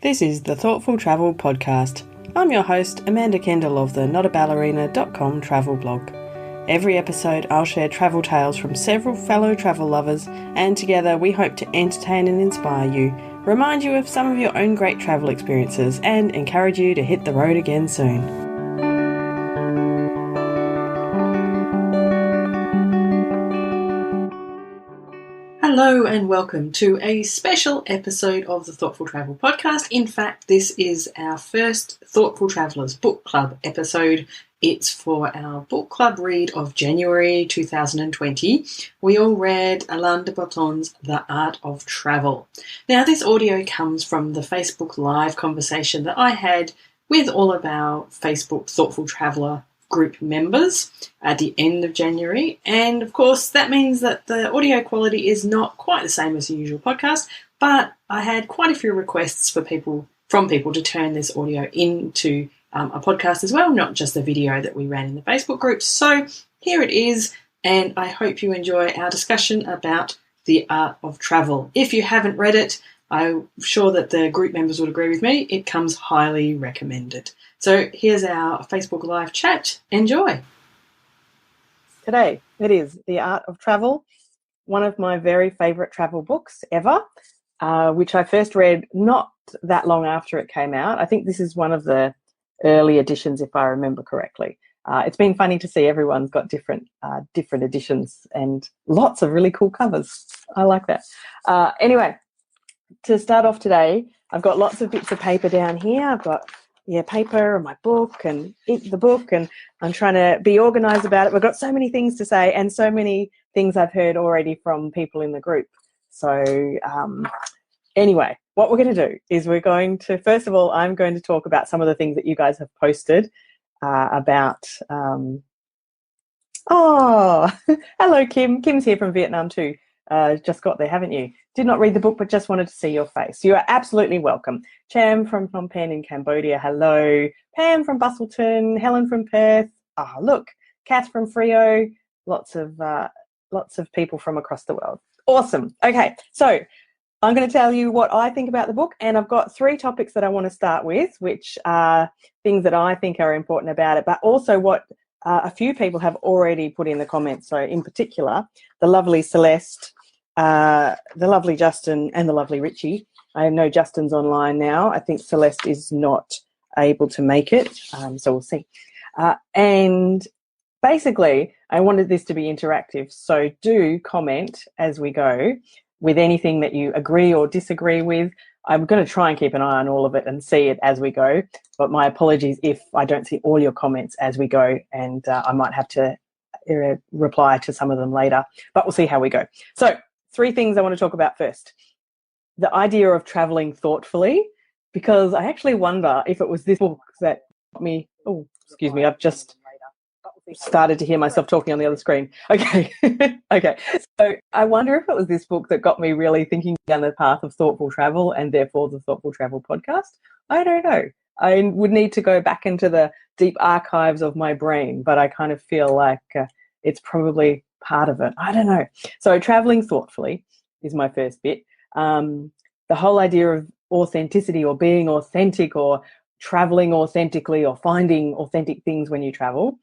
This is the Thoughtful Travel Podcast. I'm your host, Amanda Kendall of the notaballerina.com travel blog. Every episode I'll share travel tales from several fellow travel lovers, and together we hope to entertain and inspire you, remind you of some of your own great travel experiences, and encourage you to hit the road again soon. Hello and welcome to a special episode of the Thoughtful Travel Podcast. In fact, this is our first Thoughtful Travellers Book Club episode. It's for our book club read of January 2020. We all read Alain de Botton's The Art of Travel. Now, this audio comes from the Facebook Live conversation that I had with all of our Facebook Thoughtful Traveller group members at the end of January, and of course that means that the audio quality is not quite the same as the usual podcast, but I had quite a few requests from people to turn this audio into a podcast as well, not just the video that we ran in the Facebook group. So here it is, and I hope you enjoy our discussion about The Art of Travel. If you haven't read it, I'm sure that the group members would agree with me. It comes highly recommended. So here's our Facebook Live chat. Enjoy. Today, it is The Art of Travel, one of my very favourite travel books ever, which I first read not that long after it came out. I think this is one of the early editions, if I remember correctly. It's been funny to see everyone's got different editions and lots of really cool covers. I like that. Anyway, to start off today, I've got lots of bits of paper down here. I've got paper and my book and the book, and I'm trying to be organised about it. We've got so many things to say and so many things I've heard already from people in the group. So anyway, what we're going to do is first of all, I'm going to talk about some of the things that you guys have posted about. Oh, hello, Kim. Kim's here from Vietnam too. Just got there, haven't you? Did not read the book, but just wanted to see your face. You are absolutely welcome. Cham from Phnom Penh in Cambodia, hello. Pam from Bustleton, Helen from Perth. Ah, look, Kath from Frio. Lots of people from across the world. Awesome. Okay, so I'm going to tell you what I think about the book, and I've got 3 topics that I want to start with, which are things that I think are important about it, but also what a few people have already put in the comments. So in particular, the lovely Celeste, the lovely Justin, and the lovely Richie. I know Justin's online now. I think Celeste is not able to make it, so we'll see. And basically, I wanted this to be interactive, so do comment as we go with anything that you agree or disagree with. I'm going to try and keep an eye on all of it and see it as we go, but my apologies if I don't see all your comments as we go, and I might have to reply to some of them later, but we'll see how we go. So 3 things I want to talk about first. The idea of traveling thoughtfully, because I actually wonder if it was this book that got me, oh, excuse me, I've just started to hear myself talking on the other screen. Okay. Okay. So I wonder if it was this book that got me really thinking down the path of thoughtful travel, and therefore the Thoughtful Travel Podcast. I don't know. I would need to go back into the deep archives of my brain, but I kind of feel like it's probably part of it. I don't know. So traveling thoughtfully is my first bit. The whole idea of authenticity, or being authentic, or traveling authentically, or finding authentic things when you travel.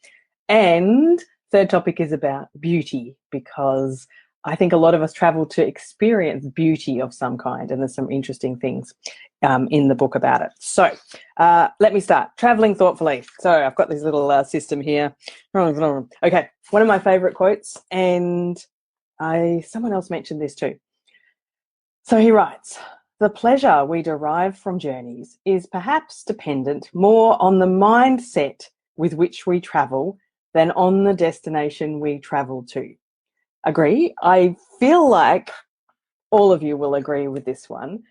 And third topic is about beauty, because I think a lot of us travel to experience beauty of some kind, and there's some interesting things in the book about it. So let me start. Traveling thoughtfully. So I've got this little system here. Okay, one of my favourite quotes, and someone else mentioned this too. So he writes, "The pleasure we derive from journeys is perhaps dependent more on the mindset with which we travel than on the destination we travel to." Agree? I feel like all of you will agree with this one,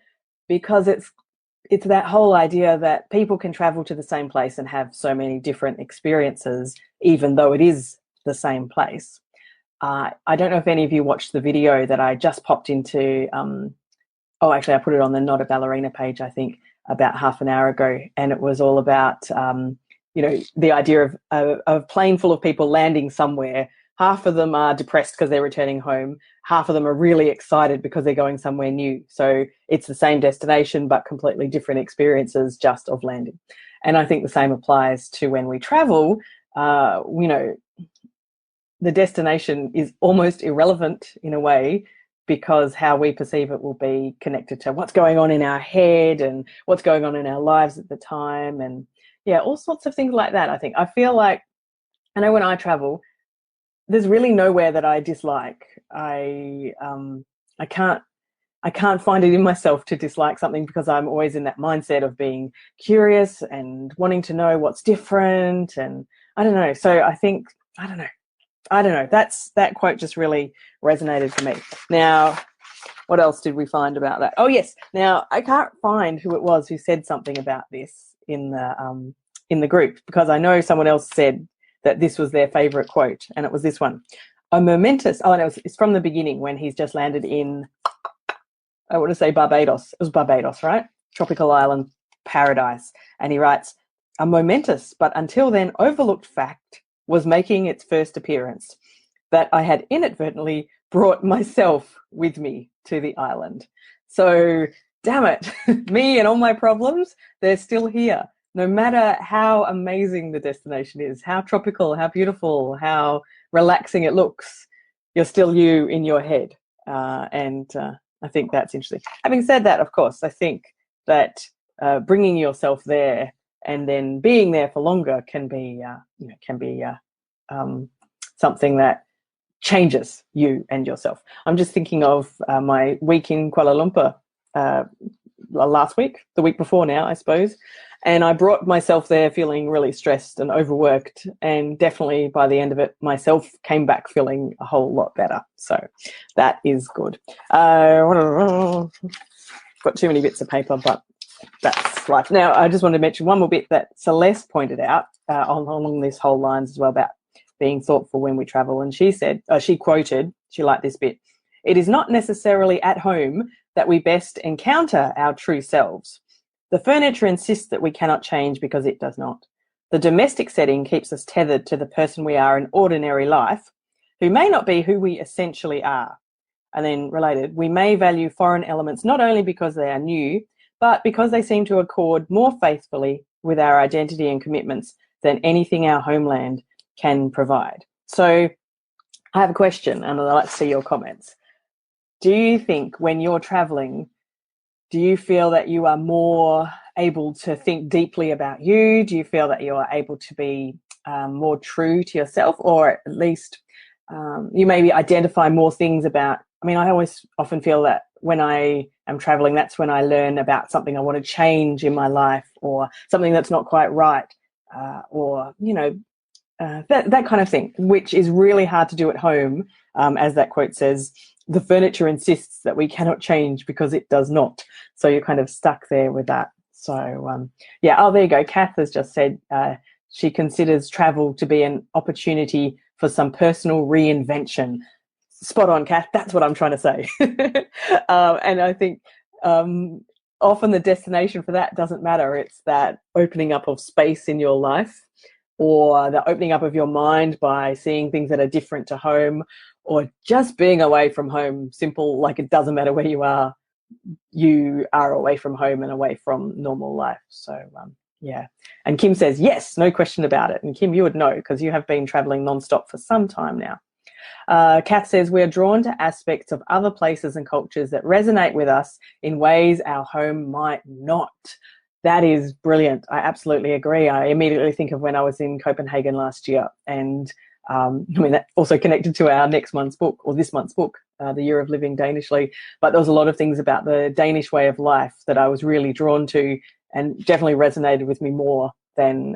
because it's that whole idea that people can travel to the same place and have so many different experiences, even though it is the same place. I don't know if any of you watched the video that I just popped into. Actually, I put it on the Not a Ballerina page, I think, about half an hour ago, and it was all about the idea of a plane full of people landing somewhere half of them are depressed because they're returning home. Half of them are really excited because they're going somewhere new. So it's the same destination, but completely different experiences just of landing. And I think the same applies to when we travel. The destination is almost irrelevant in a way, because how we perceive it will be connected to what's going on in our head and what's going on in our lives at the time. And yeah, all sorts of things like that. I feel like, I know when I travel, there's really nowhere that I dislike. I can't find it in myself to dislike something, because I'm always in that mindset of being curious and wanting to know what's different. And I don't know. So I think, I don't know. That quote just really resonated for me. Now, what else did we find about that? Oh, yes. Now, I can't find who it was who said something about this in the group, because I know someone else said that this was their favourite quote, and it was this one. A momentous, it's from the beginning when he's just landed in, I want to say Barbados. It was Barbados, right? Tropical island paradise. And he writes, a momentous but until then overlooked fact was making its first appearance, that I had inadvertently brought myself with me to the island. So, damn it, me and all my problems, they're still here. No matter how amazing the destination is, how tropical, how beautiful, how relaxing it looks, you're still you in your head. And I think that's interesting. Having said that, of course, I think that bringing yourself there and then being there for longer can be something that changes you and yourself. I'm just thinking of my week in Kuala Lumpur last week, the week before now, I suppose, and I brought myself there feeling really stressed and overworked, and definitely by the end of it, myself came back feeling a whole lot better. So that is good. Got too many bits of paper, but that's life. Now, I just want to mention one more bit that Celeste pointed out along this whole lines as well about being thoughtful when we travel. And she said, she quoted, she liked this bit, "It is not necessarily at home that we best encounter our true selves. The furniture insists that we cannot change because it does not. The domestic setting keeps us tethered to the person we are in ordinary life, who may not be who we essentially are." And then related, we may value foreign elements not only because they are new, but because they seem to accord more faithfully with our identity and commitments than anything our homeland can provide. So I have a question, and I'd like to see your comments. Do you think when you're traveling, do you feel that you are more able to think deeply about you? Do you feel that you are able to be more true to yourself, or at least you maybe identify more things about, I always often feel that when I am traveling, that's when I learn about something I want to change in my life, or something that's not quite right, or, that kind of thing, which is really hard to do at home. As that quote says, the furniture insists that we cannot change because it does not. So you're kind of stuck there with that. So, there you go. Kath has just said she considers travel to be an opportunity for some personal reinvention. Spot on, Kath. That's what I'm trying to say. And I think often the destination for that doesn't matter. It's that opening up of space in your life, or the opening up of your mind by seeing things that are different to home, or just being away from home. Simple, like it doesn't matter where you are away from home and away from normal life. So, yeah. And Kim says, yes, no question about it. And Kim, you would know because you have been traveling nonstop for some time now. Kath says, we're drawn to aspects of other places and cultures that resonate with us in ways our home might not. That is brilliant. I absolutely agree. I immediately think of when I was in Copenhagen last year, and that also connected to our next month's book, or this month's book, The Year of Living Danishly. But there was a lot of things about the Danish way of life that I was really drawn to, and definitely resonated with me more than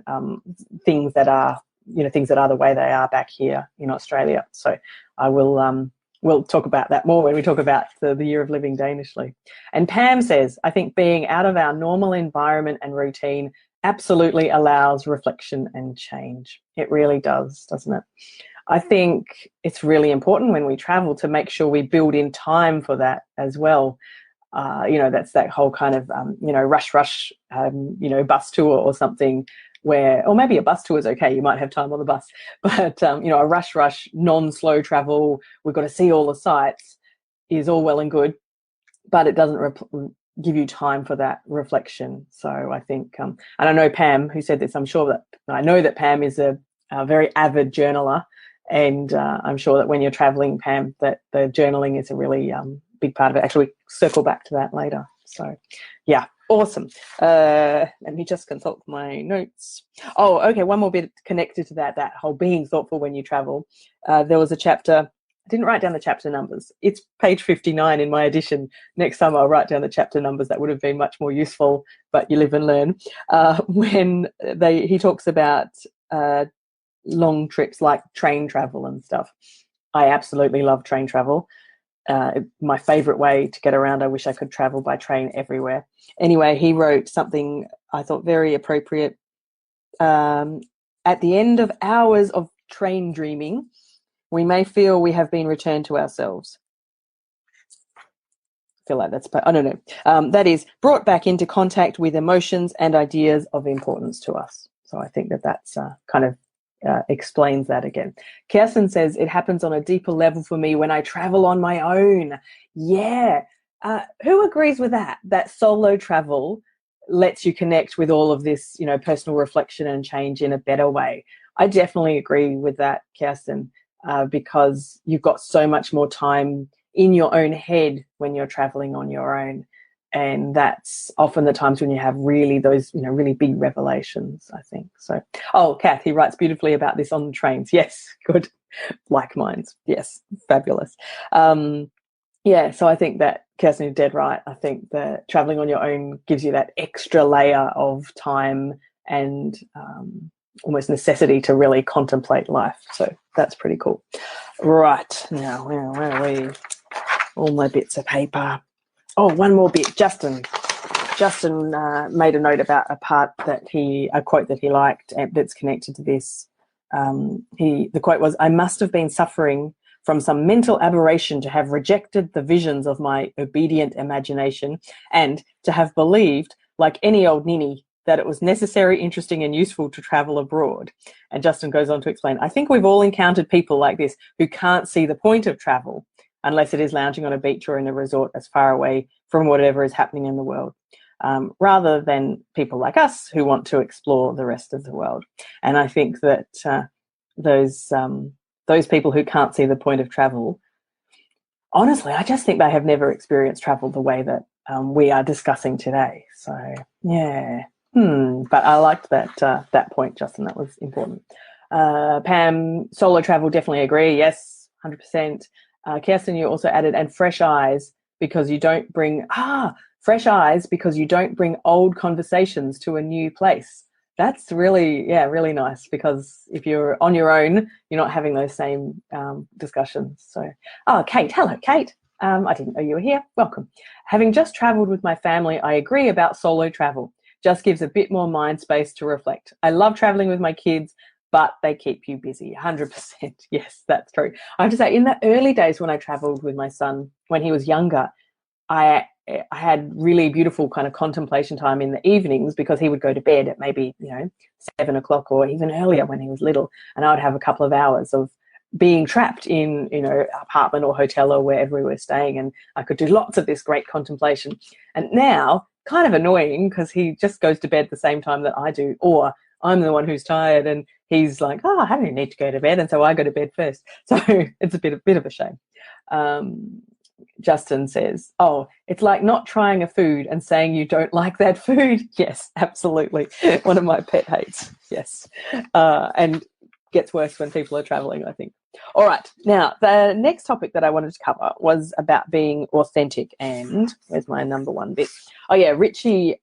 things that are the way they are back here in Australia. So I will we'll talk about that more when we talk about the Year of Living Danishly. And Pam says, I think being out of our normal environment and routine absolutely allows reflection and change. It really does, doesn't it? I think it's really important when we travel to make sure we build in time for that as well. That's that whole kind of, rush, bus tour or something. where, or maybe a bus tour is okay, you might have time on the bus, but a rush, non-slow travel, we've got to see all the sights, is all well and good, but it doesn't give you time for that reflection. So I think, and I know Pam, who said this, I know that Pam is a very avid journaler, and I'm sure that when you're traveling, Pam, that the journaling is a really big part of it. Actually, we circle back to that later. So, yeah, awesome. Let me just consult my notes. Oh, okay, one more bit connected to that whole being thoughtful when you travel. There was a chapter, I didn't write down the chapter numbers. It's page 59 in my edition. Next time I'll write down the chapter numbers. That would have been much more useful, but you live and learn. When he talks about long trips like train travel and stuff. I absolutely love train travel. My favourite way to get around. I wish I could travel by train everywhere. Anyway, he wrote something I thought very appropriate. At the end of hours of train dreaming, we may feel we have been returned to ourselves. I feel like that's, I don't know. That is, brought back into contact with emotions and ideas of importance to us. So I think that's kind of explains that again. Kirsten says, it happens on a deeper level for me when I travel on my own. Yeah. Who agrees with that? That solo travel lets you connect with all of this, personal reflection and change in a better way. I definitely agree with that, Kirsten, because you've got so much more time in your own head when you're traveling on your own. And that's often the times when you have really those, really big revelations, I think. So, Kath, he writes beautifully about this on the trains. Yes, good. Like minds. Yes, fabulous. So I think that Kirsten is dead right. I think that traveling on your own gives you that extra layer of time and almost necessity to really contemplate life. So that's pretty cool. Right. Now, where are we? All my bits of paper. Oh, one more bit. Justin made a note about a quote that he liked and that's connected to this. The quote was, "I must have been suffering from some mental aberration to have rejected the visions of my obedient imagination and to have believed, like any old ninny, that it was necessary, interesting and useful to travel abroad." And Justin goes on to explain, "I think we've all encountered people like this who can't see the point of travel unless it is lounging on a beach or in a resort as far away from whatever is happening in the world, rather than people like us who want to explore the rest of the world." And I think that those people who can't see the point of travel, honestly, I just think they have never experienced travel the way that we are discussing today. So, yeah. But I liked that point, Justin. That was important. Pam, solo travel, definitely agree. Yes, 100%. Kirsten, you also added, and fresh eyes because you don't bring old conversations to a new place. That's really nice, because if you're on your own, you're not having those same discussions. So, Kate, hello, Kate. I didn't know you were here. Welcome. Having just travelled with my family, I agree about solo travel. Just gives a bit more mind space to reflect. I love travelling with my kids, but they keep you busy. 100%. Yes, that's true. I have to say, in the early days when I travelled with my son, when he was younger, I had really beautiful kind of contemplation time in the evenings, because he would go to bed at maybe 7 o'clock or even earlier when he was little, and I would have a couple of hours of being trapped in apartment or hotel or wherever we were staying, and I could do lots of this great contemplation. And now, kind of annoying, because he just goes to bed the same time that I do, or I'm the one who's tired and he's like, I don't need to go to bed, and so I go to bed first. So it's a bit of a shame. Justin says, it's like not trying a food and saying you don't like that food. Yes, absolutely. One of my pet hates. Yes. And gets worse when people are traveling, I think. All right. Now, the next topic that I wanted to cover was about being authentic. And where's my number one bit? Oh, yeah, Richie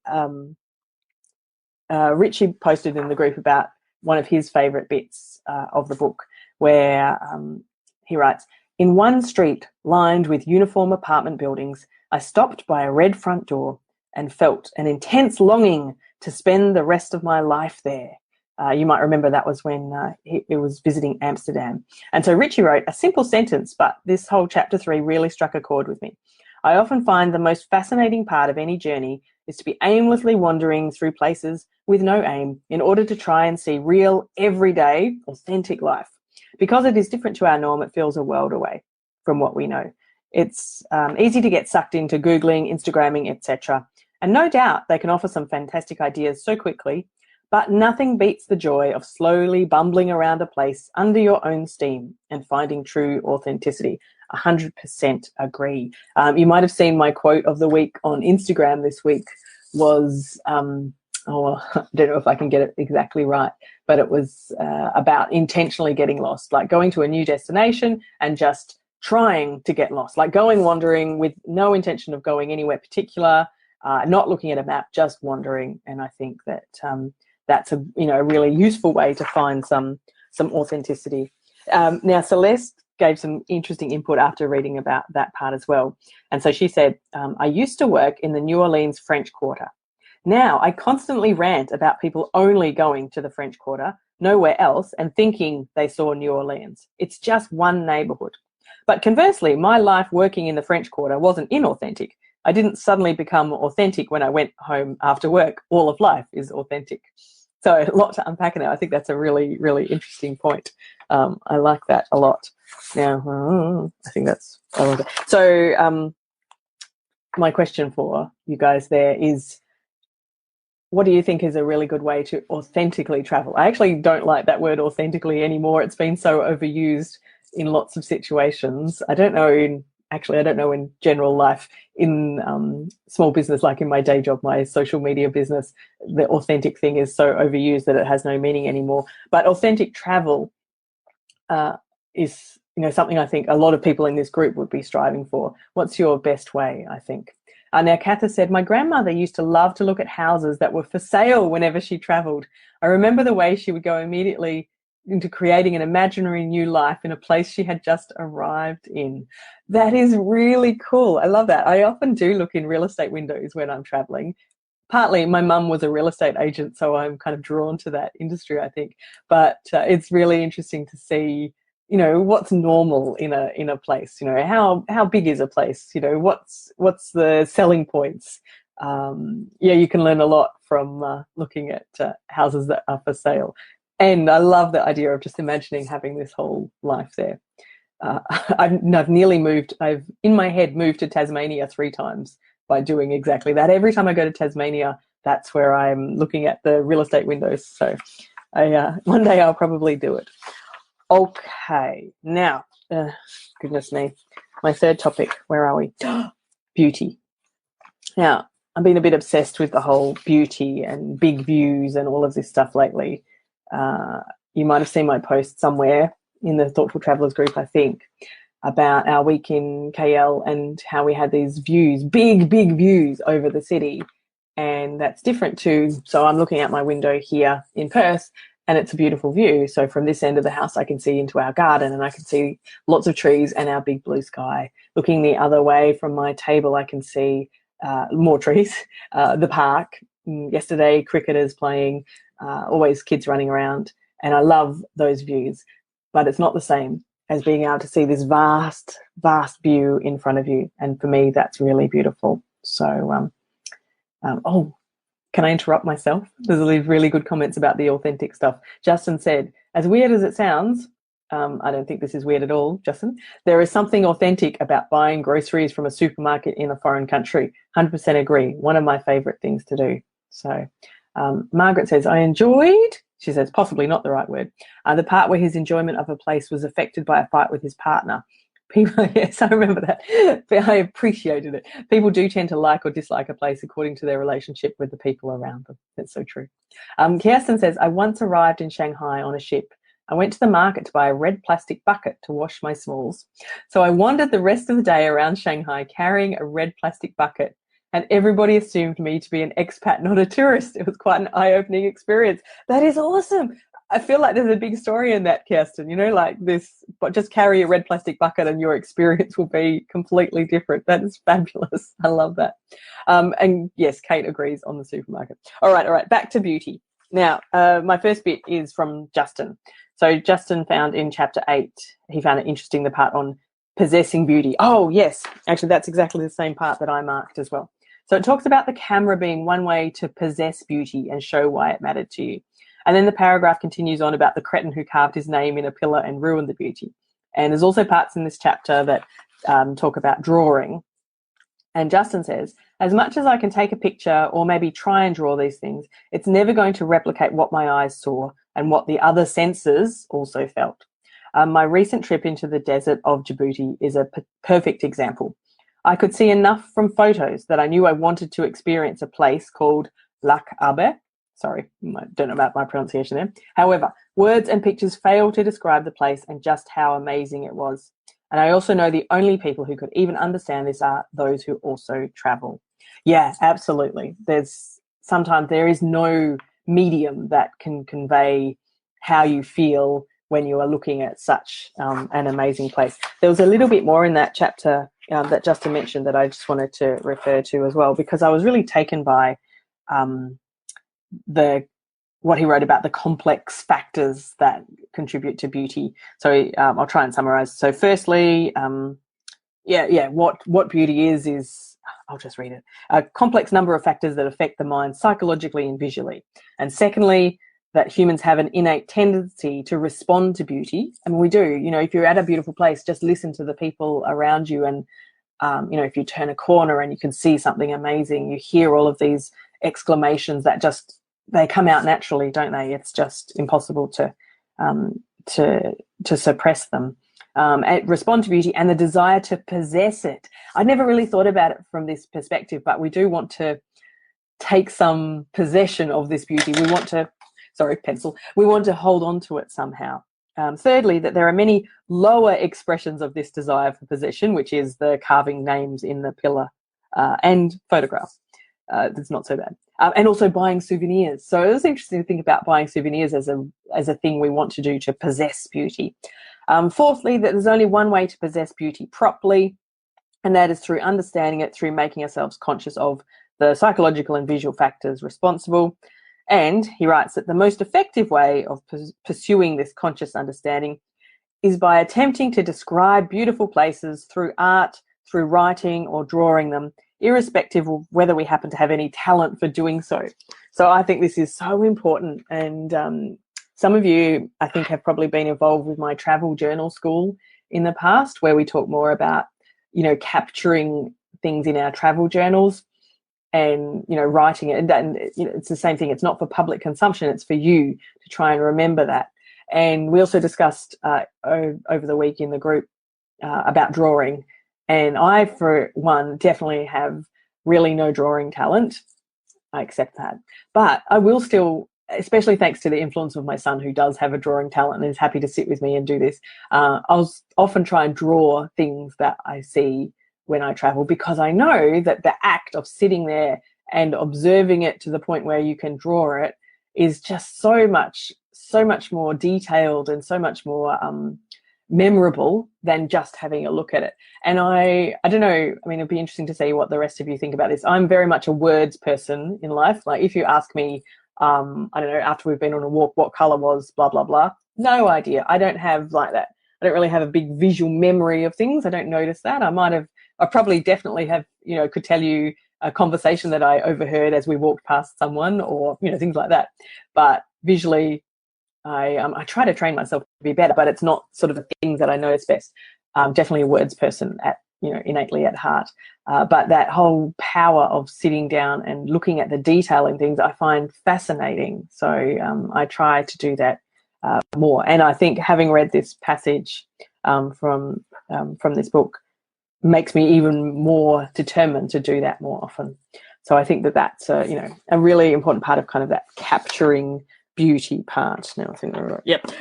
posted in the group about one of his favourite bits of the book, where he writes, "In one street lined with uniform apartment buildings, I stopped by a red front door and felt an intense longing to spend the rest of my life there." You might remember that was when he was visiting Amsterdam. And so Richie wrote a simple sentence, but this whole chapter 3 really struck a chord with me. "I often find the most fascinating part of any journey is to be aimlessly wandering through places with no aim in order to try and see real, everyday, authentic life. Because it is different to our norm, it feels a world away from what we know. It's easy to get sucked into Googling, Instagramming, etc. And no doubt they can offer some fantastic ideas so quickly, but nothing beats the joy of slowly bumbling around a place under your own steam and finding true authenticity. 100% agree. You might have seen my quote of the week on Instagram this week was, I don't know if I can get it exactly right, but it was about intentionally getting lost, like going to a new destination and just trying to get lost, like going wandering with no intention of going anywhere particular, not looking at a map, just wandering. And I think that that's a really useful way to find some authenticity. Now, Celeste gave some interesting input after reading about that part as well. And so she said, I used to work in the New Orleans French Quarter. Now I constantly rant about people only going to the French Quarter, nowhere else, and thinking they saw New Orleans. It's just one neighborhood. But conversely, my life working in the French Quarter wasn't inauthentic. I didn't suddenly become authentic when I went home after work. All of life is authentic. So a lot to unpack in there. I think that's a really, really interesting point. I like that a lot. Now, I think that's all of it. So my question for you guys there is, what do you think is a really good way to authentically travel? I actually don't like that word authentically anymore. It's been so overused in lots of situations. I don't know in general life, in small business, like in my day job, my social media business, the authentic thing is so overused that it has no meaning anymore. But authentic travel is something I think a lot of people in this group would be striving for. What's your best way, I think? Now, Katha said, my grandmother used to love to look at houses that were for sale whenever she travelled. I remember the way she would go immediately into creating an imaginary new life in a place she had just arrived in. That is really cool. I love that. I often do look in real estate windows when I'm traveling. Partly my mum was a real estate agent, so I'm kind of drawn to that industry, I think. But it's really interesting to see, what's normal in a place. How big is a place? What's the selling points? You can learn a lot from looking at houses that are for sale. And I love the idea of just imagining having this whole life there. I've nearly moved. I've in my head moved to Tasmania 3 times by doing exactly that. Every time I go to Tasmania, that's where I'm looking at the real estate windows. So one day I'll probably do it. Okay, now, goodness me, my third topic, where are we? Beauty. Now, I've been a bit obsessed with the whole beauty and big views and all of this stuff lately. You might have seen my post somewhere in the Thoughtful Travellers group, I think, about our week in KL and how we had these views, big views over the city. And that's different so I'm looking out my window here in Perth and it's a beautiful view. So from this end of the house, I can see into our garden and I can see lots of trees and our big blue sky. Looking the other way from my table, I can see more trees, the park. Yesterday, cricketers playing, always kids running around. And I love those views, but it's not the same as being able to see this vast view in front of you. And for me, that's really beautiful. So, can I interrupt myself? There's really good comments about the authentic stuff. Justin said, as weird as it sounds, I don't think this is weird at all, Justin, there is something authentic about buying groceries from a supermarket in a foreign country. 100% agree. One of my favourite things to do. So Margaret says, I enjoyed, she says, possibly not the right word, the part where his enjoyment of a place was affected by a fight with his partner. People, yes, I remember that. But I appreciated it. People do tend to like or dislike a place according to their relationship with the people around them. That's so true. Kirsten says, I once arrived in Shanghai on a ship. I went to the market to buy a red plastic bucket to wash my smalls. So I wandered the rest of the day around Shanghai carrying a red plastic bucket, and everybody assumed me to be an expat, not a tourist. It was quite an eye-opening experience. That is awesome. I feel like there's a big story in that, Kirsten, like this, but just carry a red plastic bucket and your experience will be completely different. That is fabulous. I love that. And yes, Kate agrees on the supermarket. All right. Back to beauty. Now, my first bit is from Justin. So Justin found in chapter 8, he found it interesting, the part on possessing beauty. Oh, yes. Actually, that's exactly the same part that I marked as well. So it talks about the camera being one way to possess beauty and show why it mattered to you. And then the paragraph continues on about the cretin who carved his name in a pillar and ruined the beauty. And there's also parts in this chapter that talk about drawing. And Justin says, as much as I can take a picture or maybe try and draw these things, it's never going to replicate what my eyes saw and what the other senses also felt. My recent trip into the desert of Djibouti is a perfect example. I could see enough from photos that I knew I wanted to experience a place called Lac Abe. Sorry, I don't know about my pronunciation there. However, words and pictures fail to describe the place and just how amazing it was. And I also know the only people who could even understand this are those who also travel. Yeah, absolutely. Sometimes there is no medium that can convey how you feel when you are looking at such an amazing place. There was a little bit more in that chapter that Justin mentioned that I just wanted to refer to as well, because I was really taken by what he wrote about the complex factors that contribute to beauty. So I'll try and summarize. So firstly, what beauty is I'll just read it. A complex number of factors that affect the mind psychologically and visually. And secondly, that humans have an innate tendency to respond to beauty. And we do. If you're at a beautiful place, just listen to the people around you. And, if you turn a corner and you can see something amazing, you hear all of these exclamations that they come out naturally, don't they? It's just impossible to suppress them. And respond to beauty and the desire to possess it. I never really thought about it from this perspective, but we do want to take some possession of this beauty. We want to hold on to it somehow. Thirdly, that there are many lower expressions of this desire for possession, which is the carving names in the pillar and photographs. That's not so bad. And also buying souvenirs. So it was interesting to think about buying souvenirs as a thing we want to do to possess beauty. Fourthly, that there's only one way to possess beauty properly, and that is through understanding it, through making ourselves conscious of the psychological and visual factors responsible. And he writes that the most effective way of pursuing this conscious understanding is by attempting to describe beautiful places through art, through writing or drawing them, irrespective of whether we happen to have any talent for doing so. So I think this is so important. And some of you, I think, have probably been involved with my travel journal school in the past, where we talk more about, capturing things in our travel journals and, writing it. And it's the same thing. It's not for public consumption. It's for you to try and remember that. And we also discussed over the week in the group about drawing. And I, for one, definitely have really no drawing talent. I accept that. But I will still, especially thanks to the influence of my son, who does have a drawing talent and is happy to sit with me and do this, I'll often try and draw things that I see when I travel, because I know that the act of sitting there and observing it to the point where you can draw it is just so much more detailed and so much more memorable than just having a look at it. And I don't know, it'd be interesting to see what the rest of you think about this. I'm very much a words person in life. Like, if you ask me, I don't know, after we've been on a walk, what color was blah, blah, blah, no idea. I don't have like that. I don't really have a big visual memory of things. I don't notice that. I probably definitely have, could tell you a conversation that I overheard as we walked past someone, or, things like that. But visually, I try to train myself to be better, but it's not sort of the things that I notice best. Definitely a words person innately at heart. But that whole power of sitting down and looking at the detail in things, I find fascinating. So I try to do that more. And I think having read this passage from this book makes me even more determined to do that more often. So I think that that's a really important part of kind of that capturing beauty part. Now I think we're right. Yep.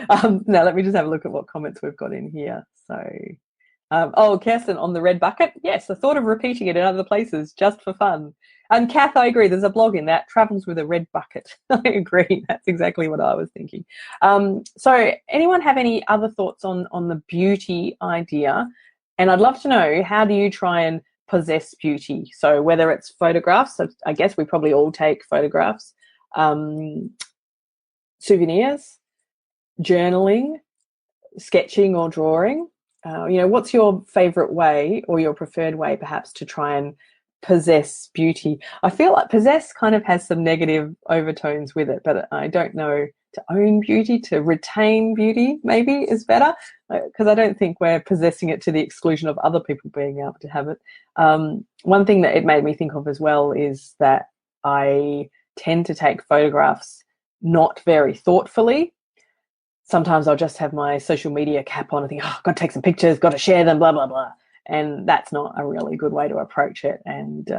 Now let me just have a look at what comments we've got in here. So, Kirsten, on the red bucket. Yes, the thought of repeating it in other places just for fun. And Kath, I agree. There's a blog in that, Travels with a Red Bucket. I agree. That's exactly what I was thinking. So anyone have any other thoughts on the beauty idea? And I'd love to know, how do you try and possess beauty? So whether it's photographs, I guess we probably all take photographs, souvenirs, journaling, sketching or drawing. What's your favorite way, or your preferred way perhaps, to try and possess beauty. I feel like possess kind of has some negative overtones with it, but I don't know, to own beauty, to retain beauty maybe is better, because I don't think we're possessing it to the exclusion of other people being able to have it. One thing that it made me think of as well is that I tend to take photographs not very thoughtfully. Sometimes I'll just have my social media cap on and think, oh, I've got to take some pictures, got to share them, blah, blah, blah. And that's not a really good way to approach it. And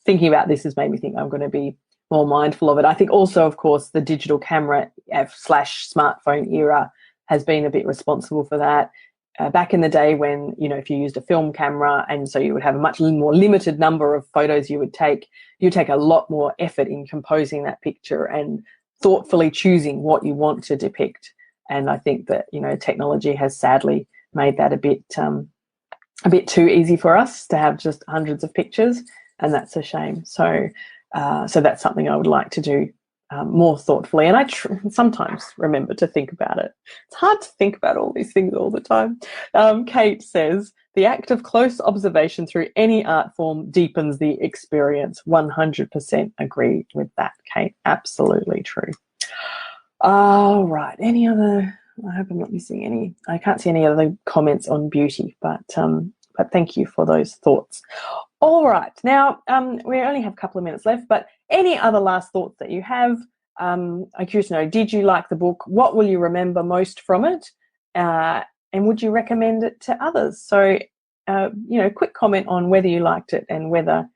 thinking about this has made me think I'm going to be more mindful of it. I think also, of course, the digital camera / smartphone era has been a bit responsible for that. Back in the day when, if you used a film camera, and so you would have a much more limited number of photos you'd take a lot more effort in composing that picture and thoughtfully choosing what you want to depict. And I think that, technology has sadly made that a bit too easy for us to have just hundreds of pictures, and that's a shame. So that's something I would like to do more thoughtfully. And I sometimes remember to think about it. It's hard to think about all these things all the time. Kate says, the act of close observation through any art form deepens the experience. 100% agree with that, Kate. Absolutely true. All right. Any other? I hope I'm not missing any. I can't see any other comments on beauty, but thank you for those thoughts. All right. Now, we only have a couple of minutes left, but any other last thoughts that you have? I'm curious to know, did you like the book? What will you remember most from it? And would you recommend it to others? So, quick comment on whether you liked it and whether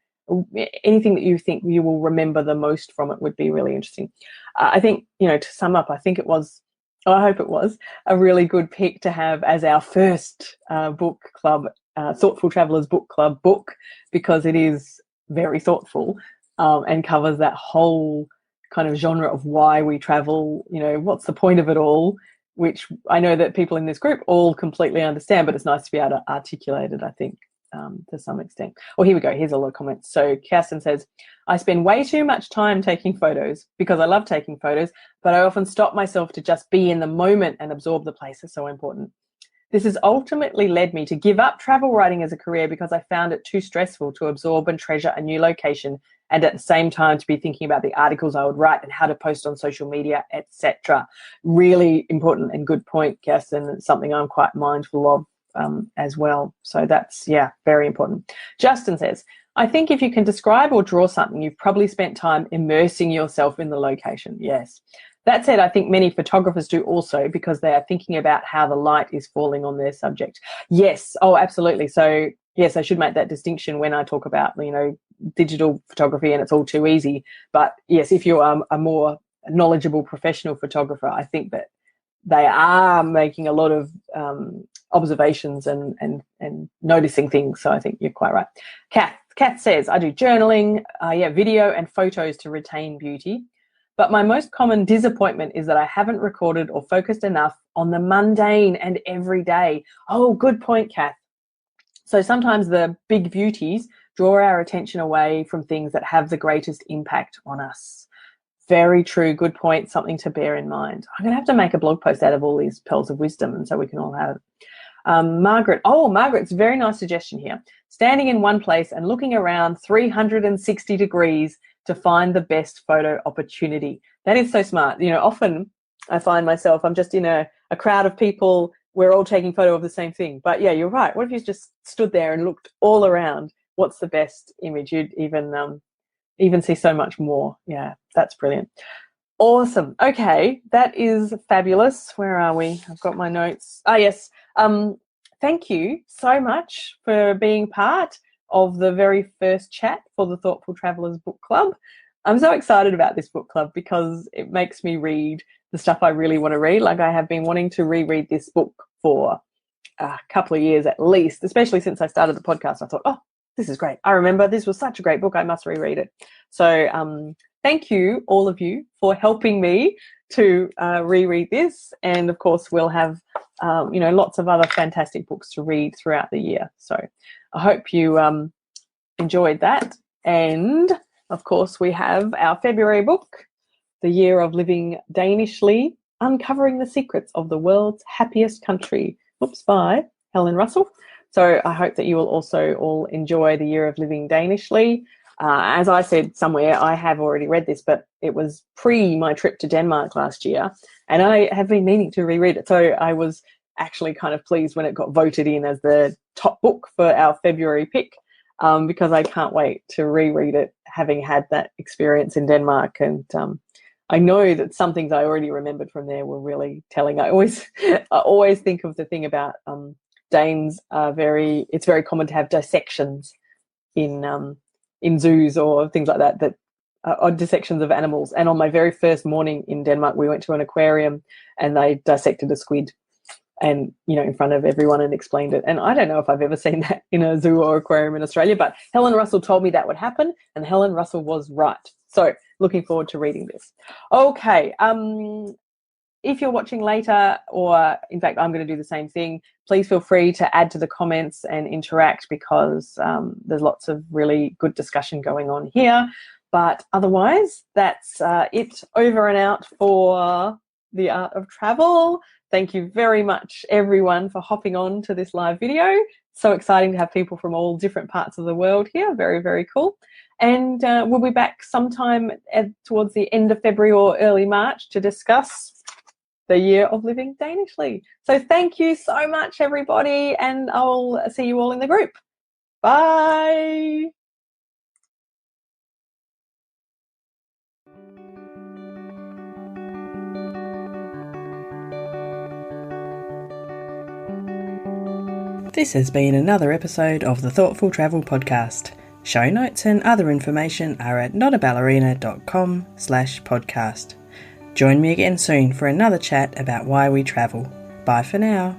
anything that you think you will remember the most from it would be really interesting. I think, to sum up, I hope it was a really good pick to have as our first book club, Thoughtful Travellers Book Club book, because it is very thoughtful and covers that whole kind of genre of why we travel, what's the point of it all, which I know that people in this group all completely understand, but it's nice to be able to articulate it, I think, to some extent. Well, here we go. Here's a lot of comments. So Kirsten says, I spend way too much time taking photos because I love taking photos, but I often stop myself to just be in the moment and absorb the place. Is so important. This has ultimately led me to give up travel writing as a career because I found it too stressful to absorb and treasure a new location, and at the same time to be thinking about the articles I would write and how to post on social media, etc. Really important and good point, Kirsten. It's something I'm quite mindful of as well. So that's, very important. Justin says, I think if you can describe or draw something, you've probably spent time immersing yourself in the location. Yes. That said, I think many photographers do also, because they are thinking about how the light is falling on their subject. Yes. Oh, absolutely. So yes, I should make that distinction when I talk about, digital photography and it's all too easy. But yes, if you are a more knowledgeable professional photographer, I think that they are making a lot of observations and noticing things. So I think you're quite right. Kath says, I do journaling, video and photos to retain beauty. But my most common disappointment is that I haven't recorded or focused enough on the mundane and everyday. Oh, good point, Kath. So sometimes the big beauties draw our attention away from things that have the greatest impact on us. Very true. Good point. Something to bear in mind. I'm going to have to make a blog post out of all these pearls of wisdom, and so we can all have it. Margaret's very nice suggestion here. Standing in one place and looking around 360 degrees to find the best photo opportunity. That is so smart. Often I find myself, I'm just in a crowd of people, we're all taking photo of the same thing. But yeah, you're right. What if you just stood there and looked all around? What's the best image? You'd even see so much more. Yeah, that's brilliant. Awesome. Okay, that is fabulous. Where are we? I've got my notes. Yes. Thank you so much for being part of the very first chat for the Thoughtful Travellers Book Club. I'm so excited about this book club because it makes me read the stuff I really want to read. Like, I have been wanting to reread this book for a couple of years at least, especially since I started the podcast. I thought, oh, this is great. I remember this was such a great book. I must reread it. So thank you, all of you, for helping me to reread this. And, of course, we'll have, lots of other fantastic books to read throughout the year. So I hope you enjoyed that. And, of course, we have our February book, The Year of Living Danishly, Uncovering the Secrets of the World's Happiest Country, by Helen Russell. So I hope that you will also all enjoy the year of living Danishly. As I said somewhere, I have already read this, but it was pre my trip to Denmark last year, and I have been meaning to reread it. So I was actually kind of pleased when it got voted in as the top book for our February pick, because I can't wait to reread it, having had that experience in Denmark. And I know that some things I already remembered from there were really telling. I always think of the thing about Danes are it's very common to have dissections in zoos or things like that are dissections of animals. And on my very first morning in Denmark, we went to an aquarium and they dissected a squid, and in front of everyone, and explained it. And I don't know if I've ever seen that in a zoo or aquarium in Australia, but Helen Russell told me that would happen, and Helen Russell was right. So looking forward to reading this. Okay. If you're watching later, or in fact, I'm going to do the same thing, please feel free to add to the comments and interact, because there's lots of really good discussion going on here. But otherwise, that's it, over and out for The Art of Travel. Thank you very much, everyone, for hopping on to this live video. So exciting to have people from all different parts of the world here. Very, very cool. And we'll be back sometime towards the end of February or early March to discuss the year of living Danishly. So thank you so much, everybody, and I'll see you all in the group. Bye. This has been another episode of the Thoughtful Travel Podcast. Show notes and other information are at notaballerina.com/podcast. Join me again soon for another chat about why we travel. Bye for now.